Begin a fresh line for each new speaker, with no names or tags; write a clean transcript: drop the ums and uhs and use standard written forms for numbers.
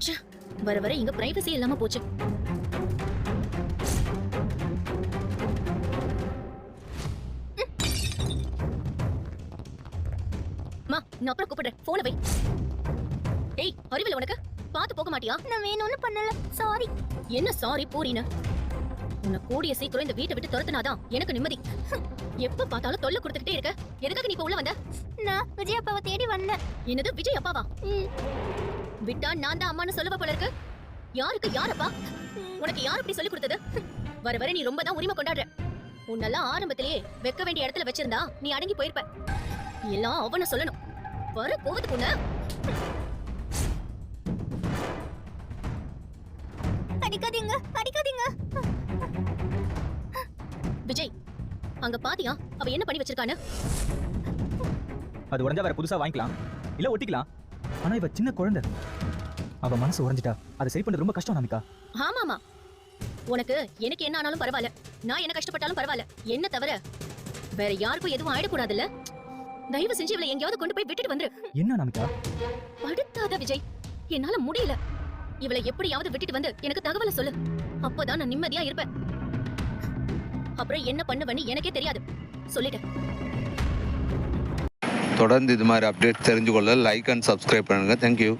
ச்சே, வர வர இங்க பிரைவசி இல்லாம போச்சு. மா, நான் அப்புறம் கூப்பிடுறேன். போன வை. ஏய், அறிவில்ல உனக்கு? பாத்து போக மாட்டியா?
நான் வேணும்னு பண்ணல, சாரி.
என்ன சாரி பூரின்னு? உன்னை கூடிய சீக்கிரம் இந்த வீட்டை விட்டு துரத்துனாதான் எனக்கு நிம்மதி. எப்ப பார்த்தாலும் தொல்லை கொடுத்துக்கிட்டே இருக்க. எதுக்காக நீ இப்ப உள்ள வந்த?
நான் விஜய் அப்பாவை தேடி வந்தேன்.
என்னது, விஜய் அப்பாவா? விட்டா நான் தான் அம்மான்னு சொல்லுவ போல இருக்கு. யாருக்கு யார் அப்பா? உனக்கு யார் இப்படி சொல்லி கொடுத்தது? வர வர நீ ரொம்ப தான் உரிமை கொண்டாடுற. உன்னெல்லாம் ஆரம்பத்திலேயே வைக்க வேண்டிய இடத்துல வச்சிருந்தா நீ அடங்கி போயிருப்ப. எல்லாம் அவன சொல்லணும். வர கோவத்துக்கு உன்ன.
அடிக்காதீங்க, அடிக்காதீங்க.
விஜய், அங்க பாத்தியா அவ என்ன பண்ணி வச்சிருக்கான்னு?
அது உடஞ்சா வேற புதுசா வாங்கிக்கலாம், இல்ல ஒட்டிக்கலாம். ஆனா இவ சின்ன குழந்தை, அவ மனசு உடைஞ்சிட்டா. அதை சரி பண்றது ரொம்ப கஷ்டம் நமிகா.
ஆமாமா, உனக்கு எனக்கு என்ன ஆனாலும் பரவாயில்ல, நான் என்ன கஷ்டப்பட்டாலும் பரவாயில்ல. என்ன தவிர வேற யாருக்கும் எதுவும் ஆயிடக்கூடாதுல்ல. தயவு செஞ்சு இவளை எங்கேயாவது கொண்டு போய் விட்டுட்டு வந்துரு.
என்ன நமிகா?
படுத்தாத விஜய், என்னால முடியல. இவளை எப்படியாவது விட்டுட்டு வந்து எனக்கு தகவலை சொல்லு. அப்பதான் நான் நிம்மதியா இருப்பேன். அப்புறம் என்ன பண்ணுவேன்னு எனக்கே தெரியாது. சொல்லிட்டேன்.
தொடர்ந்து இது மாதிரி அப்டேட் தெரிஞ்சுக்கொள்ள லைக் அண்ட் சப்ஸ்கிரைப் பண்ணுங்க. தேங்க்யூ.